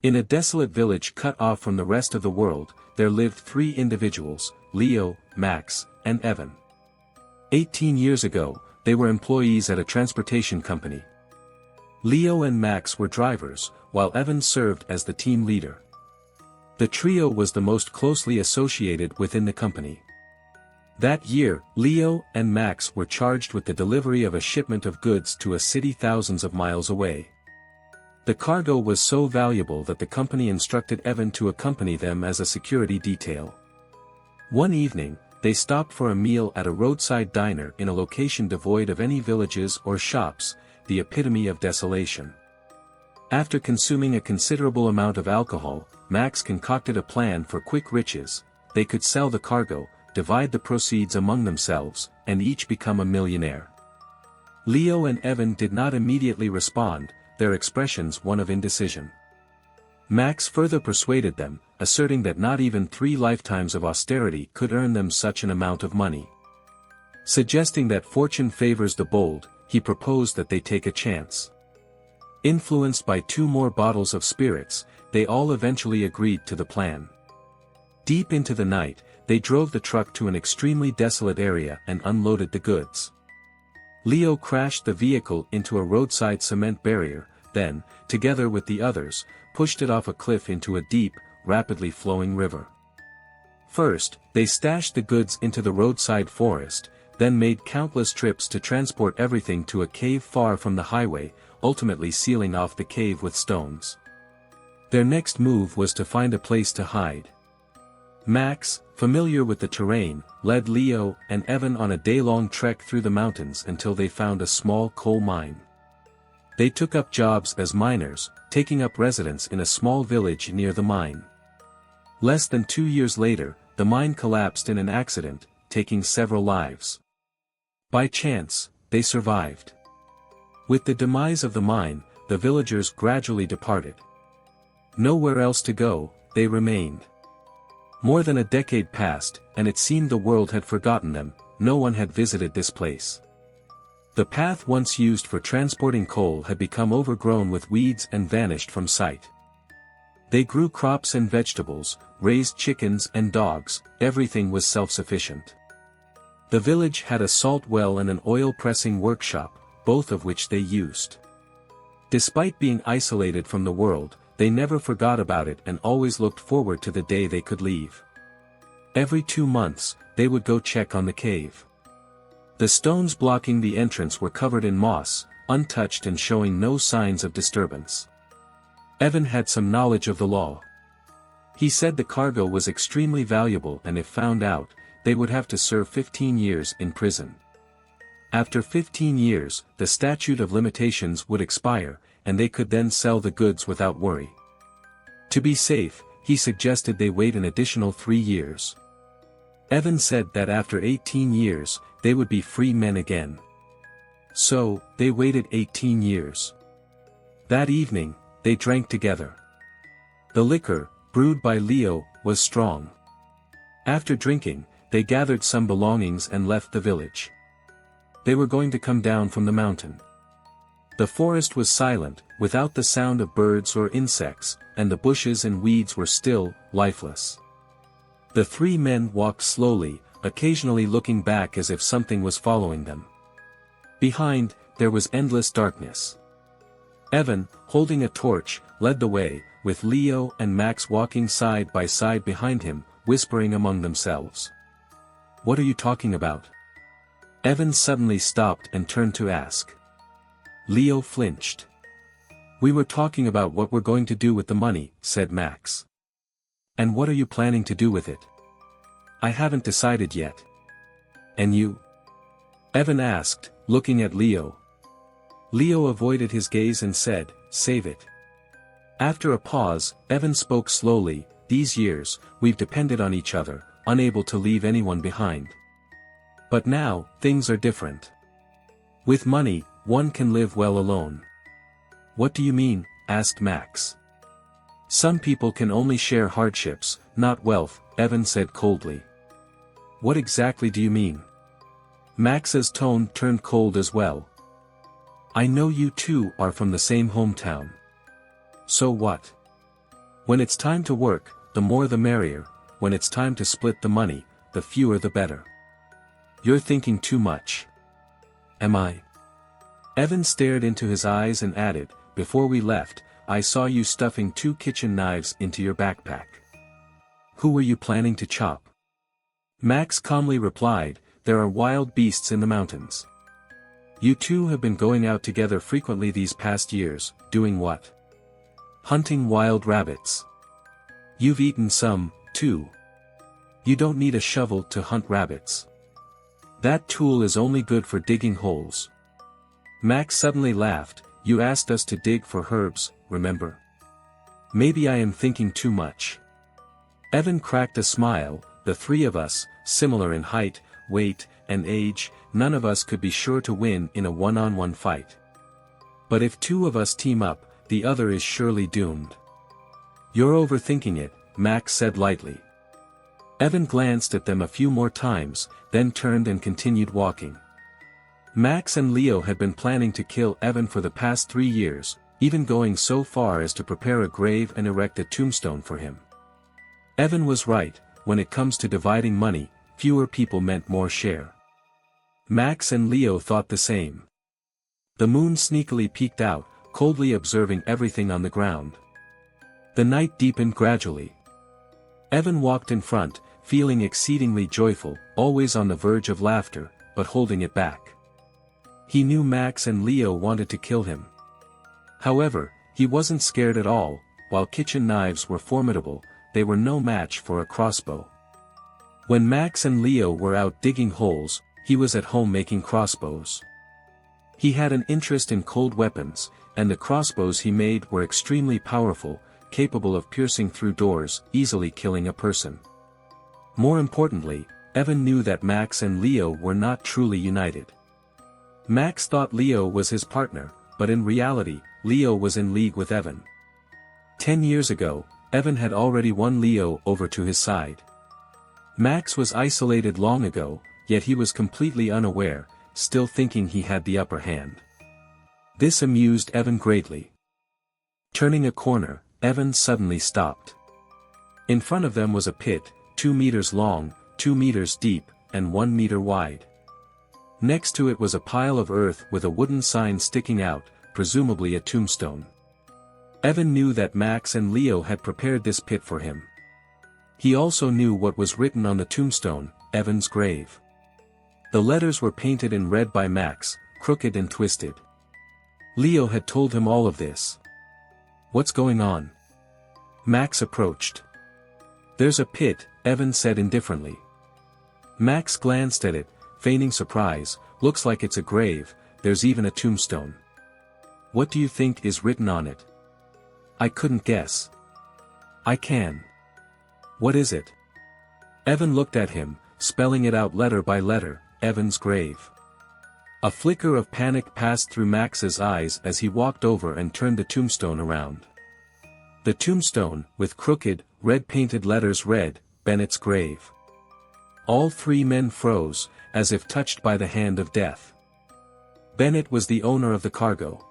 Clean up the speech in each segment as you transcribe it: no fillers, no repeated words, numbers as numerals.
In a desolate village cut off from the rest of the world, there lived 3 individuals, Leo, Max, and Evan. 18 years ago, they were employees at a transportation company. Leo and Max were drivers, while Evan served as the team leader. The trio was the most closely associated within the company. That year, Leo and Max were charged with the delivery of a shipment of goods to a city thousands of miles away. The cargo was so valuable that the company instructed Evan to accompany them as a security detail. One evening, they stopped for a meal at a roadside diner in a location devoid of any villages or shops, the epitome of desolation. After consuming a considerable amount of alcohol, Max concocted a plan for quick riches. They could sell the cargo, divide the proceeds among themselves, and each become a millionaire. Leo and Evan did not immediately respond, their expressions one of indecision. Max further persuaded them, asserting that not even 3 lifetimes of austerity could earn them such an amount of money. Suggesting that fortune favors the bold, he proposed that they take a chance. Influenced by 2 more bottles of spirits, they all eventually agreed to the plan. Deep into the night, they drove the truck to an extremely desolate area and unloaded the goods. Leo crashed the vehicle into a roadside cement barrier, then, together with the others, pushed it off a cliff into a deep, rapidly flowing river. First, they stashed the goods into the roadside forest, then made countless trips to transport everything to a cave far from the highway, ultimately sealing off the cave with stones. Their next move was to find a place to hide. Max, familiar with the terrain, led Leo and Evan on a day-long trek through the mountains until they found a small coal mine. They took up jobs as miners, taking up residence in a small village near the mine. Less than 2 years later, the mine collapsed in an accident, taking several lives. By chance, they survived. With the demise of the mine, the villagers gradually departed. Nowhere else to go, they remained. More than a decade passed, and it seemed the world had forgotten them. No one had visited this place. The path once used for transporting coal had become overgrown with weeds and vanished from sight. They grew crops and vegetables, raised chickens and dogs, everything was self-sufficient. The village had a salt well and an oil-pressing workshop, both of which they used. Despite being isolated from the world, they never forgot about it and always looked forward to the day they could leave. Every 2 months, they would go check on the cave. The stones blocking the entrance were covered in moss, untouched and showing no signs of disturbance. Evan had some knowledge of the law. He said the cargo was extremely valuable and if found out, they would have to serve 15 years in prison. After 15 years, the statute of limitations would expire, and they could then sell the goods without worry. To be safe, he suggested they wait an additional 3 years. Evan said that after 18 years, they would be free men again. So, they waited 18 years. That evening, they drank together. The liquor, brewed by Leo, was strong. After drinking, they gathered some belongings and left the village. They were going to come down from the mountain. The forest was silent, without the sound of birds or insects, and the bushes and weeds were still, lifeless. The 3 men walked slowly, occasionally looking back as if something was following them. Behind, there was endless darkness. Evan, holding a torch, led the way, with Leo and Max walking side by side behind him, whispering among themselves. "What are you talking about?" Evan suddenly stopped and turned to ask. Leo flinched. "We were talking about what we're going to do with the money," said Max. "And what are you planning to do with it?" "I haven't decided yet." "And you?" Evan asked, looking at Leo. Leo avoided his gaze and said, "Save it." After a pause, Evan spoke slowly, "These years, we've depended on each other, unable to leave anyone behind. But now, things are different. With money, one can live well alone." "What do you mean?" asked Max. "Some people can only share hardships, not wealth," Evan said coldly. "What exactly do you mean?" Max's tone turned cold as well. "I know you two are from the same hometown. So what? When it's time to work, the more the merrier. When it's time to split the money, the fewer the better. You're thinking too much. Am I? Evan stared into his eyes and added, before we left, I saw you stuffing 2 kitchen knives into your backpack. Who were you planning to chop? Max calmly replied, there are wild beasts in the mountains. You two have been going out together frequently these past years, doing what? Hunting wild rabbits. You've eaten some, too. You don't need a shovel to hunt rabbits. That tool is only good for digging holes. Max suddenly laughed, you asked us to dig for herbs, remember? Maybe I am thinking too much. Evan cracked a smile, the 3 of us, similar in height, weight, and age, none of us could be sure to win in a one-on-one fight. But if 2 of us team up, the other is surely doomed. You're overthinking it, Max said lightly. Evan glanced at them a few more times, then turned and continued walking. Max and Leo had been planning to kill Evan for the past 3 years, even going so far as to prepare a grave and erect a tombstone for him. Evan was right, when it comes to dividing money, fewer people meant more share. Max and Leo thought the same. The moon sneakily peeked out, coldly observing everything on the ground. The night deepened gradually. Evan walked in front, feeling exceedingly joyful, always on the verge of laughter, but holding it back. He knew Max and Leo wanted to kill him. However, he wasn't scared at all. While kitchen knives were formidable, they were no match for a crossbow. When Max and Leo were out digging holes, he was at home making crossbows. He had an interest in cold weapons, and the crossbows he made were extremely powerful, capable of piercing through doors, easily killing a person. More importantly, Evan knew that Max and Leo were not truly united. Max thought Leo was his partner, but in reality, Leo was in league with Evan. 10 years ago, Evan had already won Leo over to his side. Max was isolated long ago, yet he was completely unaware, still thinking he had the upper hand. This amused Evan greatly. Turning a corner, Evan suddenly stopped. In front of them was a pit, 2 meters long, 2 meters deep, and 1 meter wide. Next to it was a pile of earth with a wooden sign sticking out, presumably a tombstone. Evan knew that Max and Leo had prepared this pit for him. He also knew what was written on the tombstone, Evan's grave. The letters were painted in red by Max, crooked and twisted. Leo had told him all of this. What's going on? Max approached. There's a pit, Evan said indifferently. Max glanced at it, feigning surprise, looks like it's a grave, there's even a tombstone. What do you think is written on it? I couldn't guess. I can. What is it? Evan looked at him, spelling it out letter by letter, Evan's grave. A flicker of panic passed through Max's eyes as he walked over and turned the tombstone around. The tombstone, with crooked, red-painted letters read, Bennett's grave. All 3 men froze, as if touched by the hand of death. Bennett was the owner of the cargo.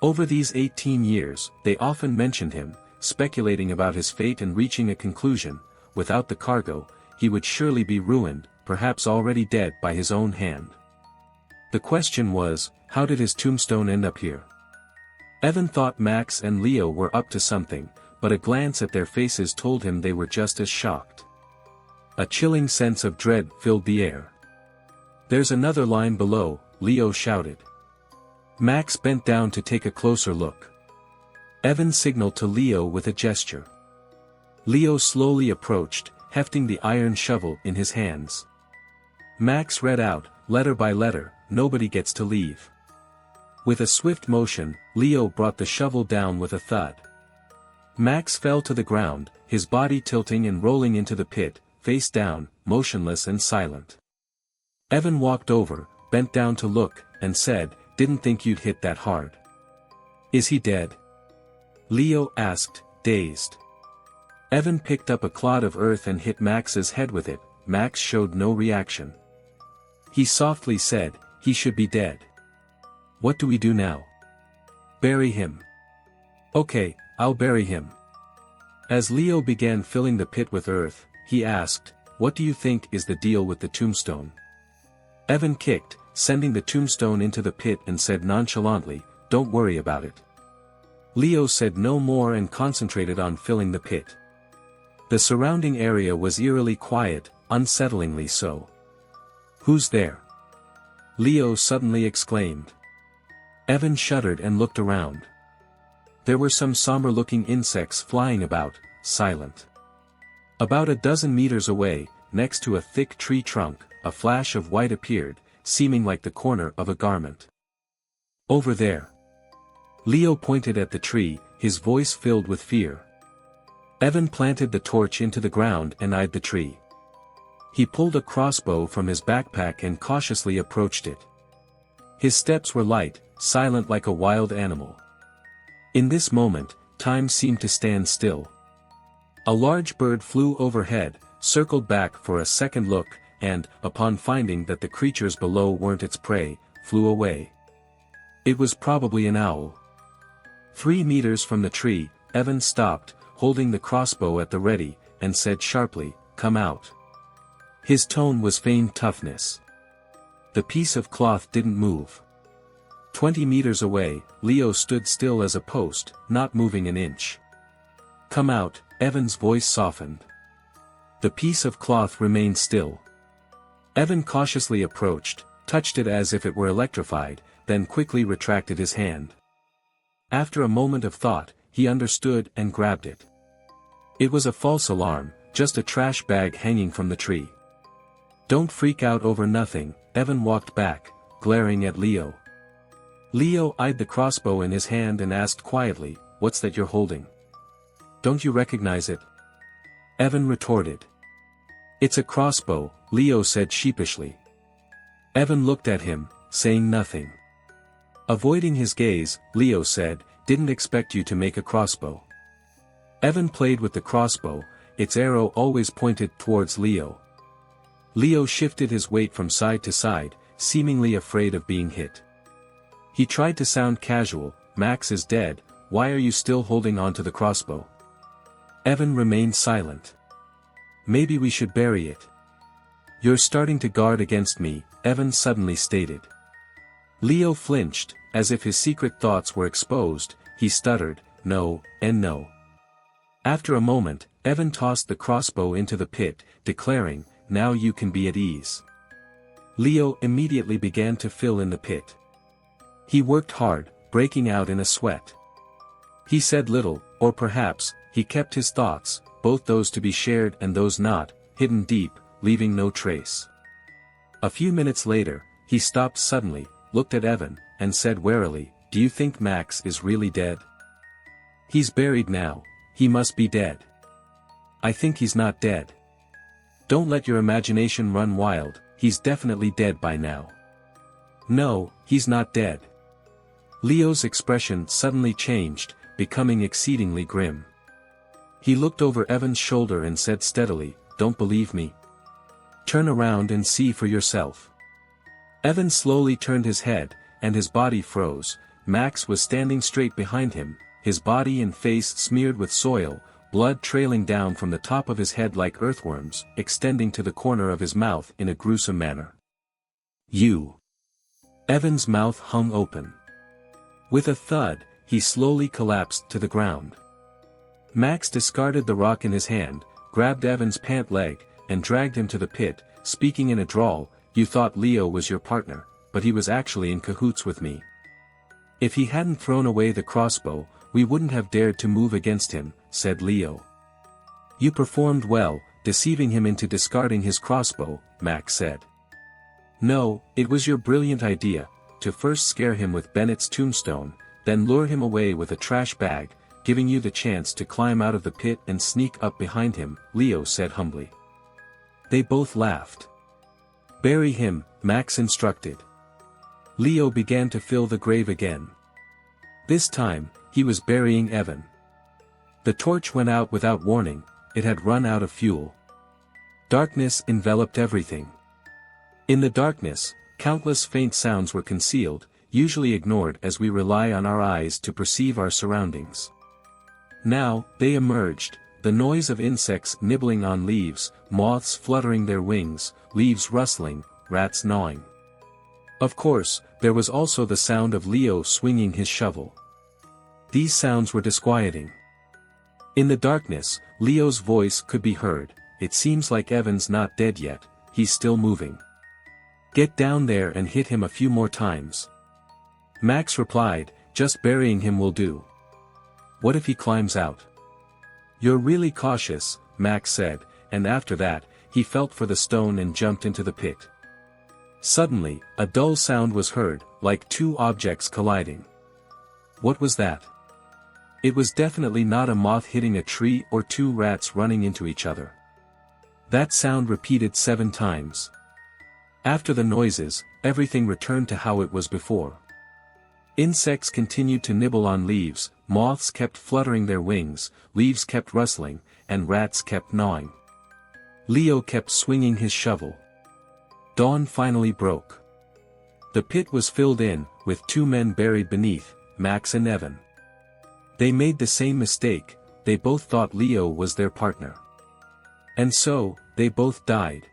Over these 18 years, they often mentioned him, speculating about his fate and reaching a conclusion, without the cargo, he would surely be ruined, perhaps already dead by his own hand. The question was, how did his tombstone end up here? Evan thought Max and Leo were up to something, but a glance at their faces told him they were just as shocked. A chilling sense of dread filled the air. There's another line below, Leo shouted. Max bent down to take a closer look. Evan signaled to Leo with a gesture. Leo slowly approached, hefting the iron shovel in his hands. Max read out, letter by letter, nobody gets to leave. With a swift motion, Leo brought the shovel down with a thud. Max fell to the ground, his body tilting and rolling into the pit, face down, motionless and silent. Evan walked over, bent down to look, and said, "Didn't think you'd hit that hard." "Is he dead?" Leo asked, dazed. Evan picked up a clod of earth and hit Max's head with it. Max showed no reaction. He softly said, "He should be dead. What do we do now?" "Bury him." "Okay, I'll bury him." As Leo began filling the pit with earth, he asked, "What do you think is the deal with the tombstone?" Evan kicked, sending the tombstone into the pit and said nonchalantly, "Don't worry about it." Leo said no more and concentrated on filling the pit. The surrounding area was eerily quiet, unsettlingly so. "Who's there?" Leo suddenly exclaimed. Evan shuddered and looked around. There were some somber-looking insects flying about, silent. About a dozen meters away, next to a thick tree trunk, a flash of white appeared, seeming like the corner of a garment. "Over there." Leo pointed at the tree, his voice filled with fear. Evan planted the torch into the ground and eyed the tree. He pulled a crossbow from his backpack and cautiously approached it. His steps were light, silent like a wild animal. In this moment, time seemed to stand still. A large bird flew overhead, circled back for a second look, and, upon finding that the creatures below weren't its prey, flew away. It was probably an owl. 3 meters from the tree, Evan stopped, holding the crossbow at the ready, and said sharply, "Come out." His tone was feigned toughness. The piece of cloth didn't move. 20 meters away, Leo stood still as a post, not moving an inch. "Come out," Evan's voice softened. The piece of cloth remained still. Evan cautiously approached, touched it as if it were electrified, then quickly retracted his hand. After a moment of thought, he understood and grabbed it. It was a false alarm, just a trash bag hanging from the tree. "Don't freak out over nothing," Evan walked back, glaring at Leo. Leo eyed the crossbow in his hand and asked quietly, "What's that you're holding? Don't you recognize it?" Evan retorted. "It's a crossbow," Leo said sheepishly. Evan looked at him, saying nothing. Avoiding his gaze, Leo said, "Didn't expect you to make a crossbow." Evan played with the crossbow, its arrow always pointed towards Leo. Leo shifted his weight from side to side, seemingly afraid of being hit. He tried to sound casual, "Max is dead, why are you still holding on to the crossbow?" Evan remained silent. "Maybe we should bury it." "You're starting to guard against me," Evan suddenly stated. Leo flinched, as if his secret thoughts were exposed. He stuttered, "No, and no." After a moment, Evan tossed the crossbow into the pit, declaring, "Now you can be at ease." Leo immediately began to fill in the pit. He worked hard, breaking out in a sweat. He said little, or perhaps, he kept his thoughts, both those to be shared and those not, hidden deep, leaving no trace. A few minutes later, he stopped suddenly, looked at Evan, and said warily, "Do you think Max is really dead?" "He's buried now, he must be dead." "I think he's not dead." "Don't let your imagination run wild, he's definitely dead by now." "No, he's not dead." Leo's expression suddenly changed, becoming exceedingly grim. He looked over Evan's shoulder and said steadily, "Don't believe me? Turn around and see for yourself." Evan slowly turned his head, and his body froze. Max was standing straight behind him, his body and face smeared with soil, blood trailing down from the top of his head like earthworms, extending to the corner of his mouth in a gruesome manner. "You!" Evan's mouth hung open. With a thud, he slowly collapsed to the ground. Max discarded the rock in his hand, grabbed Evan's pant leg, and dragged him to the pit, speaking in a drawl, "You thought Leo was your partner, but he was actually in cahoots with me. If he hadn't thrown away the crossbow, we wouldn't have dared to move against him," said Leo. "You performed well, deceiving him into discarding his crossbow," Max said. "No, it was your brilliant idea, to first scare him with Bennett's tombstone, then lure him away with a trash bag, giving you the chance to climb out of the pit and sneak up behind him," Leo said humbly. They both laughed. "Bury him," Max instructed. Leo began to fill the grave again. This time, he was burying Evan. The torch went out without warning, it had run out of fuel. Darkness enveloped everything. In the darkness, countless faint sounds were concealed, usually ignored as we rely on our eyes to perceive our surroundings. Now, they emerged, the noise of insects nibbling on leaves, moths fluttering their wings, leaves rustling, rats gnawing. Of course, there was also the sound of Leo swinging his shovel. These sounds were disquieting. In the darkness, Leo's voice could be heard. "It seems like Evan's not dead yet, he's still moving. Get down there and hit him a few more times." Max replied, "Just burying him will do. What if he climbs out?" "You're really cautious," Max said, and after that, he felt for the stone and jumped into the pit. Suddenly, a dull sound was heard, like two objects colliding. What was that? It was definitely not a moth hitting a tree or two rats running into each other. That sound repeated 7 times. After the noises, everything returned to how it was before. Insects continued to nibble on leaves, moths kept fluttering their wings, leaves kept rustling, and rats kept gnawing. Leo kept swinging his shovel. Dawn finally broke. The pit was filled in, with 2 men buried beneath, Max and Evan. They made the same mistake, they both thought Leo was their partner. And so, they both died.